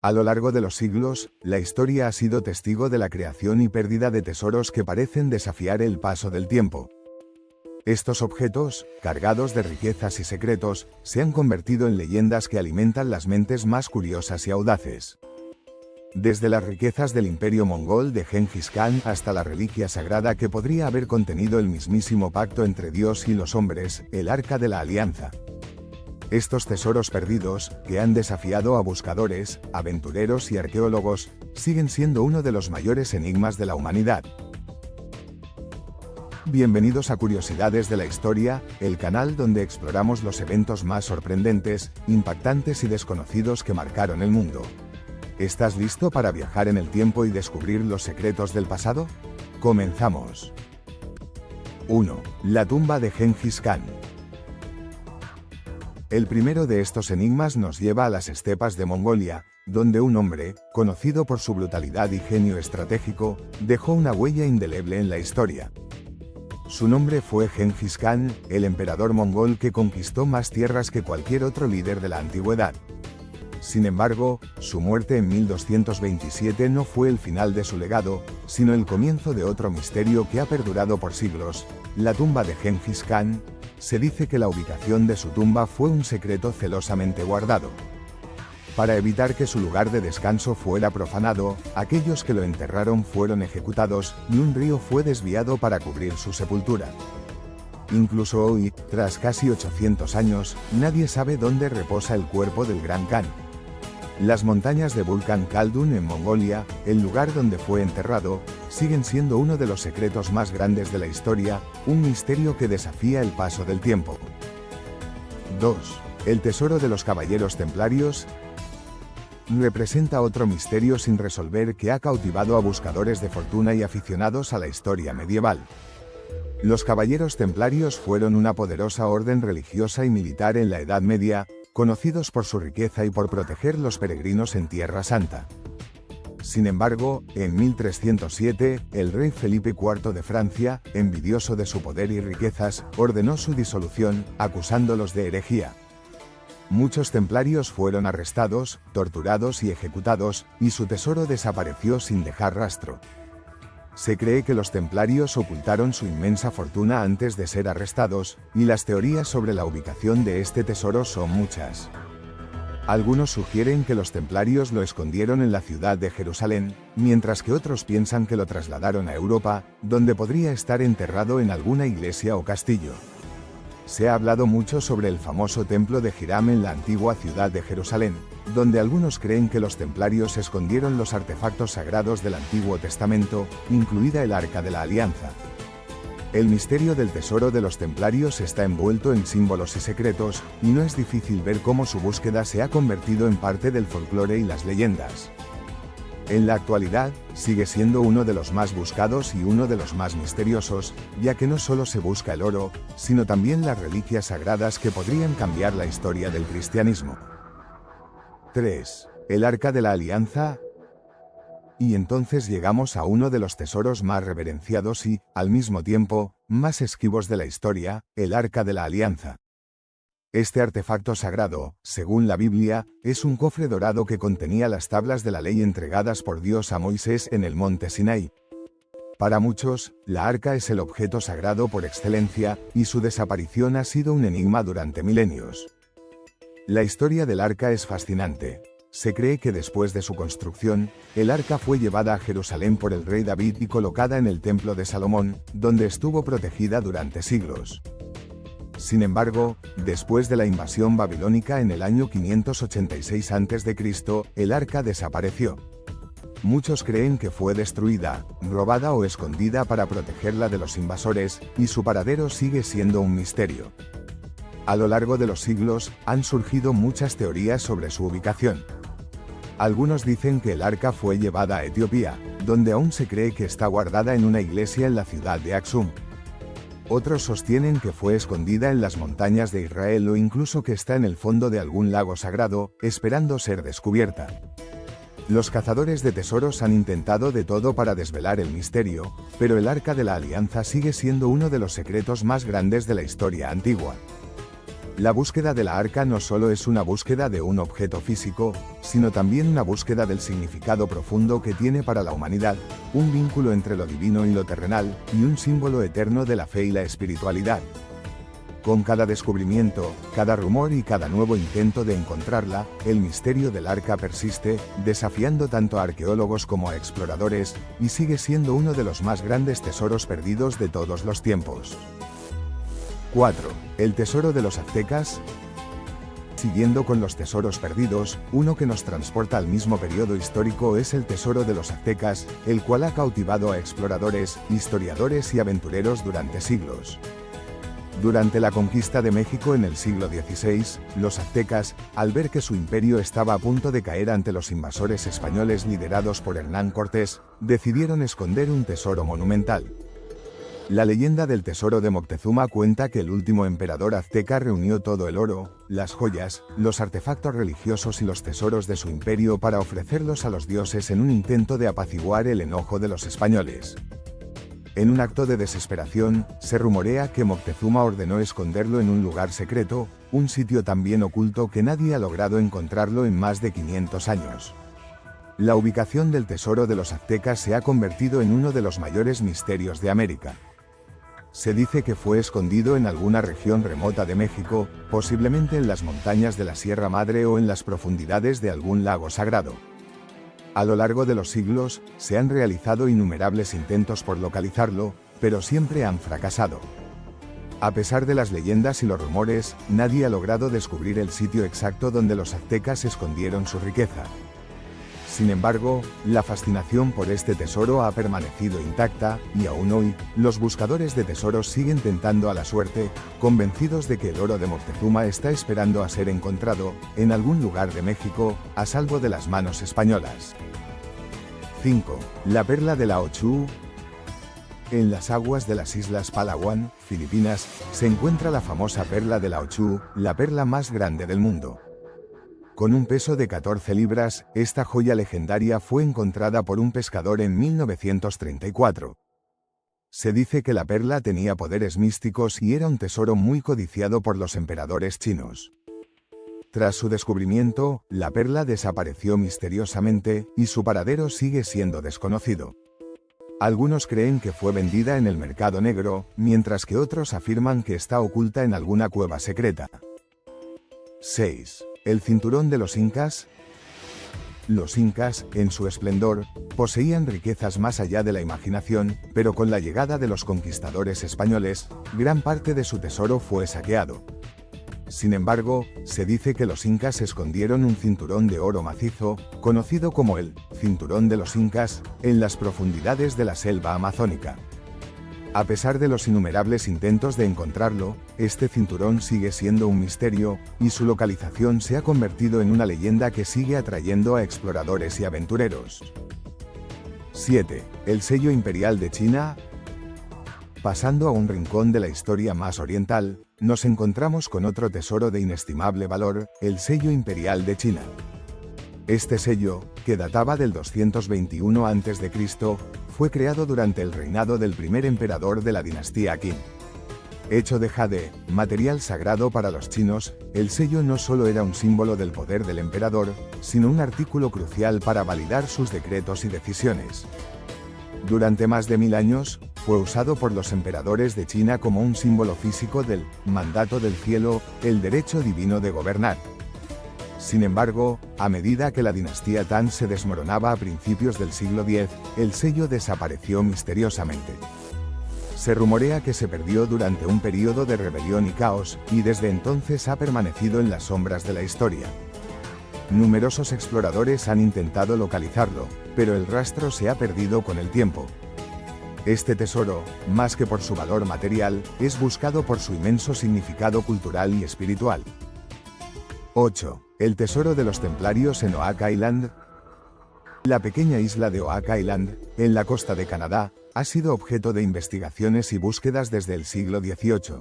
A lo largo de los siglos, la historia ha sido testigo de la creación y pérdida de tesoros que parecen desafiar el paso del tiempo. Estos objetos, cargados de riquezas y secretos, se han convertido en leyendas que alimentan las mentes más curiosas y audaces. Desde las riquezas del imperio mongol de Gengis Khan hasta la reliquia sagrada que podría haber contenido el mismísimo pacto entre Dios y los hombres, el Arca de la Alianza. Estos tesoros perdidos, que han desafiado a buscadores, aventureros y arqueólogos, siguen siendo uno de los mayores enigmas de la humanidad. Bienvenidos a Curiosidades de la Historia, el canal donde exploramos los eventos más sorprendentes, impactantes y desconocidos que marcaron el mundo. ¿Estás listo para viajar en el tiempo y descubrir los secretos del pasado? ¡Comenzamos! 1. La tumba de Gengis Khan. El primero de estos enigmas nos lleva a las estepas de Mongolia, donde un hombre, conocido por su brutalidad y genio estratégico, dejó una huella indeleble en la historia. Su nombre fue Gengis Khan, el emperador mongol que conquistó más tierras que cualquier otro líder de la antigüedad. Sin embargo, su muerte en 1227 no fue el final de su legado, sino el comienzo de otro misterio que ha perdurado por siglos, la tumba de Gengis Khan. Se dice que la ubicación de su tumba fue un secreto celosamente guardado. Para evitar que su lugar de descanso fuera profanado, aquellos que lo enterraron fueron ejecutados, y un río fue desviado para cubrir su sepultura. Incluso hoy, tras casi 800 años, nadie sabe dónde reposa el cuerpo del Gran Khan. Las montañas de Bulkan Khaldun en Mongolia, el lugar donde fue enterrado, siguen siendo uno de los secretos más grandes de la historia, un misterio que desafía el paso del tiempo. 2. El tesoro de los caballeros templarios representa otro misterio sin resolver que ha cautivado a buscadores de fortuna y aficionados a la historia medieval. Los caballeros templarios fueron una poderosa orden religiosa y militar en la Edad Media, conocidos por su riqueza y por proteger los peregrinos en Tierra Santa. Sin embargo, en 1307, el rey Felipe IV de Francia, envidioso de su poder y riquezas, ordenó su disolución, acusándolos de herejía. Muchos templarios fueron arrestados, torturados y ejecutados, y su tesoro desapareció sin dejar rastro. Se cree que los templarios ocultaron su inmensa fortuna antes de ser arrestados, y las teorías sobre la ubicación de este tesoro son muchas. Algunos sugieren que los templarios lo escondieron en la ciudad de Jerusalén, mientras que otros piensan que lo trasladaron a Europa, donde podría estar enterrado en alguna iglesia o castillo. Se ha hablado mucho sobre el famoso templo de Hiram en la antigua ciudad de Jerusalén, donde algunos creen que los templarios escondieron los artefactos sagrados del Antiguo Testamento, incluida el Arca de la Alianza. El misterio del tesoro de los templarios está envuelto en símbolos y secretos, y no es difícil ver cómo su búsqueda se ha convertido en parte del folclore y las leyendas. En la actualidad, sigue siendo uno de los más buscados y uno de los más misteriosos, ya que no solo se busca el oro, sino también las reliquias sagradas que podrían cambiar la historia del cristianismo. 3. El Arca de la Alianza. Y entonces llegamos a uno de los tesoros más reverenciados y, al mismo tiempo, más esquivos de la historia, el Arca de la Alianza. Este artefacto sagrado, según la Biblia, es un cofre dorado que contenía las tablas de la ley entregadas por Dios a Moisés en el monte Sinaí. Para muchos, la arca es el objeto sagrado por excelencia, y su desaparición ha sido un enigma durante milenios. La historia del arca es fascinante. Se cree que después de su construcción, el arca fue llevada a Jerusalén por el rey David y colocada en el templo de Salomón, donde estuvo protegida durante siglos. Sin embargo, después de la invasión babilónica en el año 586 a.C., el arca desapareció. Muchos creen que fue destruida, robada o escondida para protegerla de los invasores, y su paradero sigue siendo un misterio. A lo largo de los siglos, han surgido muchas teorías sobre su ubicación. Algunos dicen que el arca fue llevada a Etiopía, donde aún se cree que está guardada en una iglesia en la ciudad de Aksum. Otros sostienen que fue escondida en las montañas de Israel o incluso que está en el fondo de algún lago sagrado, esperando ser descubierta. Los cazadores de tesoros han intentado de todo para desvelar el misterio, pero el Arca de la Alianza sigue siendo uno de los secretos más grandes de la historia antigua. La búsqueda de la arca no solo es una búsqueda de un objeto físico, sino también una búsqueda del significado profundo que tiene para la humanidad, un vínculo entre lo divino y lo terrenal, y un símbolo eterno de la fe y la espiritualidad. Con cada descubrimiento, cada rumor y cada nuevo intento de encontrarla, el misterio del arca persiste, desafiando tanto a arqueólogos como a exploradores, y sigue siendo uno de los más grandes tesoros perdidos de todos los tiempos. 4. El tesoro de los aztecas. Siguiendo con los tesoros perdidos, uno que nos transporta al mismo periodo histórico es el tesoro de los aztecas, el cual ha cautivado a exploradores, historiadores y aventureros durante siglos. Durante la conquista de México en el siglo XVI, los aztecas, al ver que su imperio estaba a punto de caer ante los invasores españoles liderados por Hernán Cortés, decidieron esconder un tesoro monumental. La leyenda del tesoro de Moctezuma cuenta que el último emperador azteca reunió todo el oro, las joyas, los artefactos religiosos y los tesoros de su imperio para ofrecerlos a los dioses en un intento de apaciguar el enojo de los españoles. En un acto de desesperación, se rumorea que Moctezuma ordenó esconderlo en un lugar secreto, un sitio tan bien oculto que nadie ha logrado encontrarlo en más de 500 años. La ubicación del tesoro de los aztecas se ha convertido en uno de los mayores misterios de América. Se dice que fue escondido en alguna región remota de México, posiblemente en las montañas de la Sierra Madre o en las profundidades de algún lago sagrado. A lo largo de los siglos, se han realizado innumerables intentos por localizarlo, pero siempre han fracasado. A pesar de las leyendas y los rumores, nadie ha logrado descubrir el sitio exacto donde los aztecas escondieron su riqueza. Sin embargo, la fascinación por este tesoro ha permanecido intacta, y aún hoy, los buscadores de tesoros siguen tentando a la suerte, convencidos de que el oro de Moctezuma está esperando a ser encontrado, en algún lugar de México, a salvo de las manos españolas. 5. La perla de Lao Chu. En las aguas de las islas Palawan, Filipinas, se encuentra la famosa perla de Lao Chu, la perla más grande del mundo. Con un peso de 14 libras, esta joya legendaria fue encontrada por un pescador en 1934. Se dice que la perla tenía poderes místicos y era un tesoro muy codiciado por los emperadores chinos. Tras su descubrimiento, la perla desapareció misteriosamente, y su paradero sigue siendo desconocido. Algunos creen que fue vendida en el mercado negro, mientras que otros afirman que está oculta en alguna cueva secreta. 6. El cinturón de los incas. Los incas, en su esplendor, poseían riquezas más allá de la imaginación, pero con la llegada de los conquistadores españoles, gran parte de su tesoro fue saqueado. Sin embargo, se dice que los incas escondieron un cinturón de oro macizo, conocido como el Cinturón de los Incas, en las profundidades de la selva amazónica. A pesar de los innumerables intentos de encontrarlo, este cinturón sigue siendo un misterio, y su localización se ha convertido en una leyenda que sigue atrayendo a exploradores y aventureros. 7. El sello imperial de China. Pasando a un rincón de la historia más oriental, nos encontramos con otro tesoro de inestimable valor, el sello imperial de China. Este sello, que databa del 221 a.C., fue creado durante el reinado del primer emperador de la dinastía Qin. Hecho de jade, material sagrado para los chinos, el sello no solo era un símbolo del poder del emperador, sino un artículo crucial para validar sus decretos y decisiones. Durante más de 1000 años, fue usado por los emperadores de China como un símbolo físico del mandato del cielo, el derecho divino de gobernar. Sin embargo, a medida que la dinastía Tang se desmoronaba a principios del siglo X, el sello desapareció misteriosamente. Se rumorea que se perdió durante un período de rebelión y caos, y desde entonces ha permanecido en las sombras de la historia. Numerosos exploradores han intentado localizarlo, pero el rastro se ha perdido con el tiempo. Este tesoro, más que por su valor material, es buscado por su inmenso significado cultural y espiritual. 8. El tesoro de los templarios en Oak Island. La pequeña isla de Oak Island, en la costa de Canadá, ha sido objeto de investigaciones y búsquedas desde el siglo XVIII.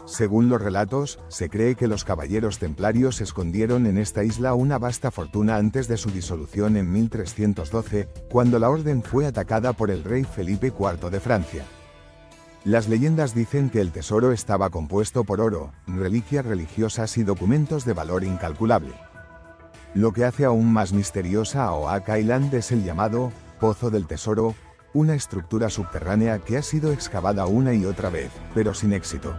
Según los relatos, se cree que los caballeros templarios escondieron en esta isla una vasta fortuna antes de su disolución en 1312, cuando la orden fue atacada por el rey Felipe IV de Francia. Las leyendas dicen que el tesoro estaba compuesto por oro, reliquias religiosas y documentos de valor incalculable. Lo que hace aún más misteriosa a Oak Island es el llamado Pozo del Tesoro, una estructura subterránea que ha sido excavada una y otra vez, pero sin éxito.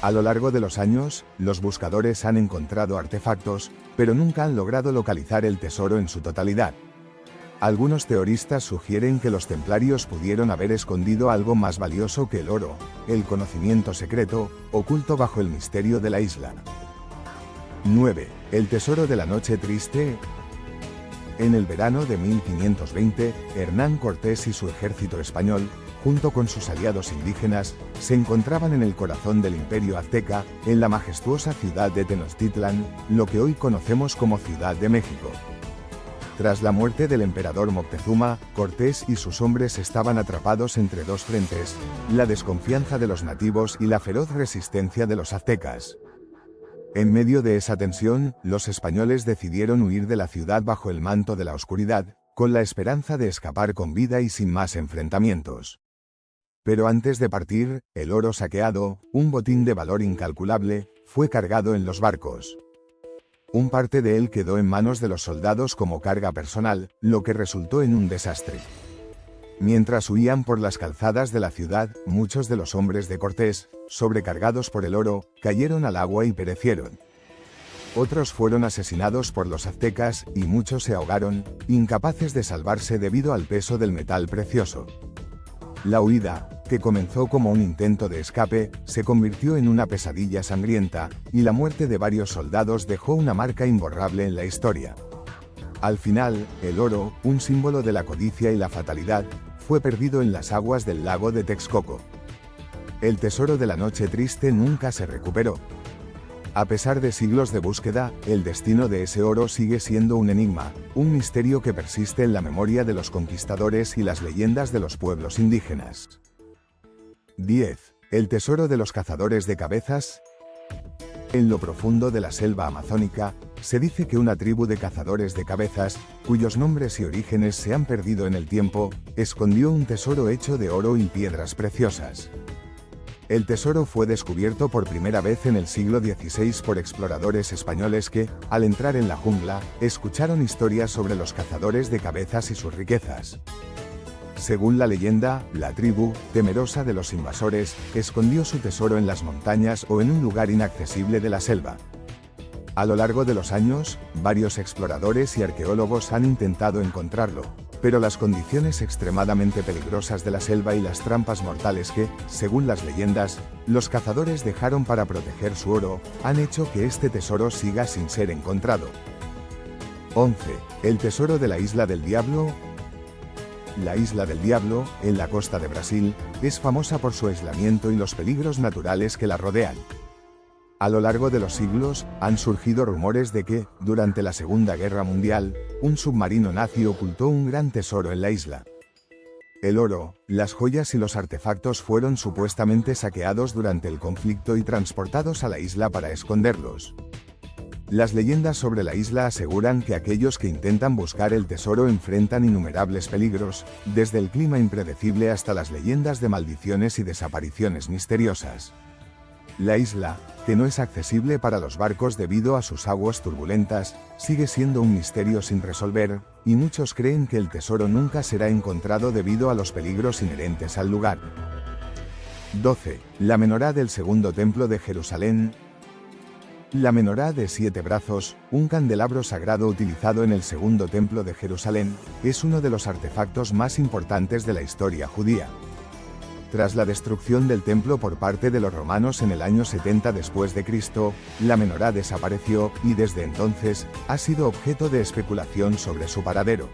A lo largo de los años, los buscadores han encontrado artefactos, pero nunca han logrado localizar el tesoro en su totalidad. Algunos teoristas sugieren que los templarios pudieron haber escondido algo más valioso que el oro, el conocimiento secreto, oculto bajo el misterio de la isla. 9. El tesoro de la noche triste. En el verano de 1520, Hernán Cortés y su ejército español, junto con sus aliados indígenas, se encontraban en el corazón del Imperio Azteca, en la majestuosa ciudad de Tenochtitlan, lo que hoy conocemos como Ciudad de México. Tras la muerte del emperador Moctezuma, Cortés y sus hombres estaban atrapados entre dos frentes, la desconfianza de los nativos y la feroz resistencia de los aztecas. En medio de esa tensión, los españoles decidieron huir de la ciudad bajo el manto de la oscuridad, con la esperanza de escapar con vida y sin más enfrentamientos. Pero antes de partir, el oro saqueado, un botín de valor incalculable, fue cargado en los barcos. Un parte de él quedó en manos de los soldados como carga personal, lo que resultó en un desastre. Mientras huían por las calzadas de la ciudad, muchos de los hombres de Cortés, sobrecargados por el oro, cayeron al agua y perecieron. Otros fueron asesinados por los aztecas y muchos se ahogaron, incapaces de salvarse debido al peso del metal precioso. La huida, que comenzó como un intento de escape, se convirtió en una pesadilla sangrienta, y la muerte de varios soldados dejó una marca imborrable en la historia. Al final, el oro, un símbolo de la codicia y la fatalidad, fue perdido en las aguas del lago de Texcoco. El tesoro de la noche triste nunca se recuperó. A pesar de siglos de búsqueda, el destino de ese oro sigue siendo un enigma, un misterio que persiste en la memoria de los conquistadores y las leyendas de los pueblos indígenas. 10. El tesoro de los cazadores de cabezas. En lo profundo de la selva amazónica, se dice que una tribu de cazadores de cabezas, cuyos nombres y orígenes se han perdido en el tiempo, escondió un tesoro hecho de oro y piedras preciosas. El tesoro fue descubierto por primera vez en el siglo XVI por exploradores españoles que, al entrar en la jungla, escucharon historias sobre los cazadores de cabezas y sus riquezas. Según la leyenda, la tribu, temerosa de los invasores, escondió su tesoro en las montañas o en un lugar inaccesible de la selva. A lo largo de los años, varios exploradores y arqueólogos han intentado encontrarlo, pero las condiciones extremadamente peligrosas de la selva y las trampas mortales que, según las leyendas, los cazadores dejaron para proteger su oro, han hecho que este tesoro siga sin ser encontrado. 11. El tesoro de la Isla del Diablo. La Isla del Diablo, en la costa de Brasil, es famosa por su aislamiento y los peligros naturales que la rodean. A lo largo de los siglos, han surgido rumores de que, durante la Segunda Guerra Mundial, un submarino nazi ocultó un gran tesoro en la isla. El oro, las joyas y los artefactos fueron supuestamente saqueados durante el conflicto y transportados a la isla para esconderlos. Las leyendas sobre la isla aseguran que aquellos que intentan buscar el tesoro enfrentan innumerables peligros, desde el clima impredecible hasta las leyendas de maldiciones y desapariciones misteriosas. La isla, que no es accesible para los barcos debido a sus aguas turbulentas, sigue siendo un misterio sin resolver, y muchos creen que el tesoro nunca será encontrado debido a los peligros inherentes al lugar. 12. La menorá del Segundo Templo de Jerusalén. La menorá de 7 brazos, un candelabro sagrado utilizado en el Segundo Templo de Jerusalén, es uno de los artefactos más importantes de la historia judía. Tras la destrucción del templo por parte de los romanos en el año 70 después de Cristo, la menorá desapareció y desde entonces ha sido objeto de especulación sobre su paradero.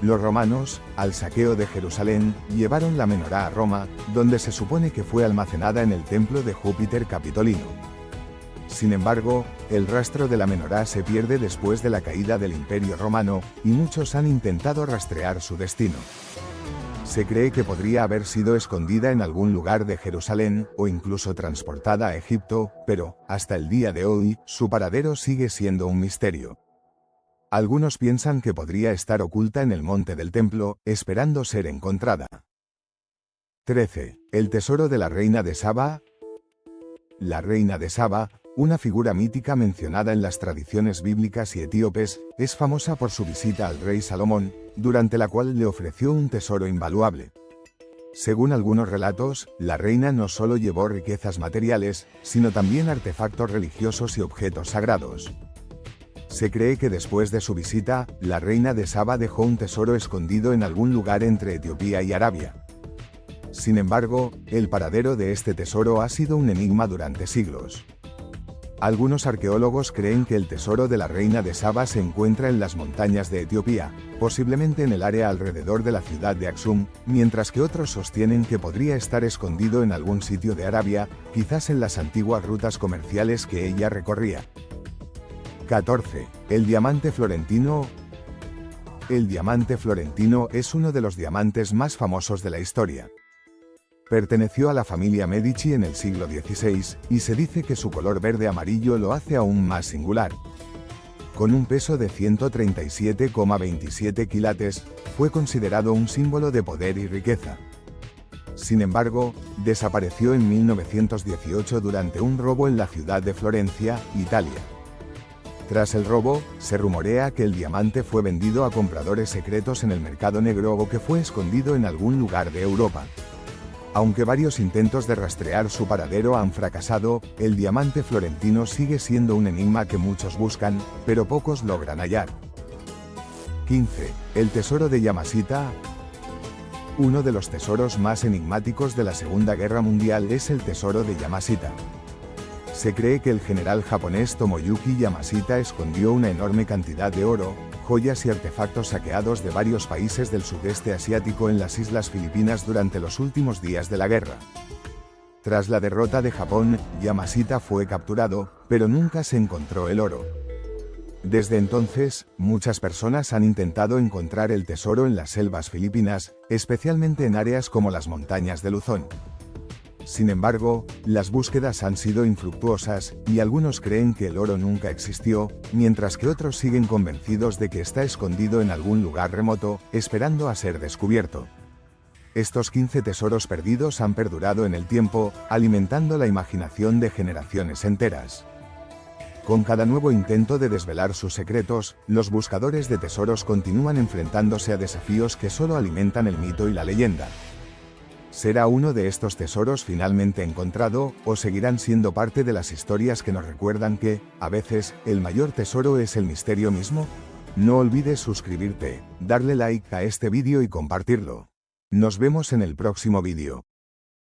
Los romanos, al saqueo de Jerusalén, llevaron la menorá a Roma, donde se supone que fue almacenada en el templo de Júpiter Capitolino. Sin embargo, el rastro de la menorá se pierde después de la caída del Imperio Romano, y muchos han intentado rastrear su destino. Se cree que podría haber sido escondida en algún lugar de Jerusalén, o incluso transportada a Egipto, pero, hasta el día de hoy, su paradero sigue siendo un misterio. Algunos piensan que podría estar oculta en el monte del templo, esperando ser encontrada. 13. El tesoro de la reina de Saba. La reina de Saba, una figura mítica mencionada en las tradiciones bíblicas y etíopes, es famosa por su visita al rey Salomón, durante la cual le ofreció un tesoro invaluable. Según algunos relatos, la reina no solo llevó riquezas materiales, sino también artefactos religiosos y objetos sagrados. Se cree que después de su visita, la reina de Saba dejó un tesoro escondido en algún lugar entre Etiopía y Arabia. Sin embargo, el paradero de este tesoro ha sido un enigma durante siglos. Algunos arqueólogos creen que el tesoro de la reina de Saba se encuentra en las montañas de Etiopía, posiblemente en el área alrededor de la ciudad de Aksum, mientras que otros sostienen que podría estar escondido en algún sitio de Arabia, quizás en las antiguas rutas comerciales que ella recorría. 14. El diamante florentino. El diamante florentino es uno de los diamantes más famosos de la historia. Perteneció a la familia Medici en el siglo XVI, y se dice que su color verde amarillo lo hace aún más singular. Con un peso de 137,27 quilates, fue considerado un símbolo de poder y riqueza. Sin embargo, desapareció en 1918 durante un robo en la ciudad de Florencia, Italia. Tras el robo, se rumorea que el diamante fue vendido a compradores secretos en el mercado negro o que fue escondido en algún lugar de Europa. Aunque varios intentos de rastrear su paradero han fracasado, el diamante florentino sigue siendo un enigma que muchos buscan, pero pocos logran hallar. 15. El tesoro de Yamashita. Uno de los tesoros más enigmáticos de la Segunda Guerra Mundial es el tesoro de Yamashita. Se cree que el general japonés Tomoyuki Yamashita escondió una enorme cantidad de oro, joyas y artefactos saqueados de varios países del sudeste asiático en las islas Filipinas durante los últimos días de la guerra. Tras la derrota de Japón, Yamashita fue capturado, pero nunca se encontró el oro. Desde entonces, muchas personas han intentado encontrar el tesoro en las selvas filipinas, especialmente en áreas como las montañas de Luzón. Sin embargo, las búsquedas han sido infructuosas, y algunos creen que el oro nunca existió, mientras que otros siguen convencidos de que está escondido en algún lugar remoto, esperando a ser descubierto. Estos 15 tesoros perdidos han perdurado en el tiempo, alimentando la imaginación de generaciones enteras. Con cada nuevo intento de desvelar sus secretos, los buscadores de tesoros continúan enfrentándose a desafíos que solo alimentan el mito y la leyenda. ¿Será uno de estos tesoros finalmente encontrado, o seguirán siendo parte de las historias que nos recuerdan que, a veces, el mayor tesoro es el misterio mismo? No olvides suscribirte, darle like a este vídeo y compartirlo. Nos vemos en el próximo vídeo.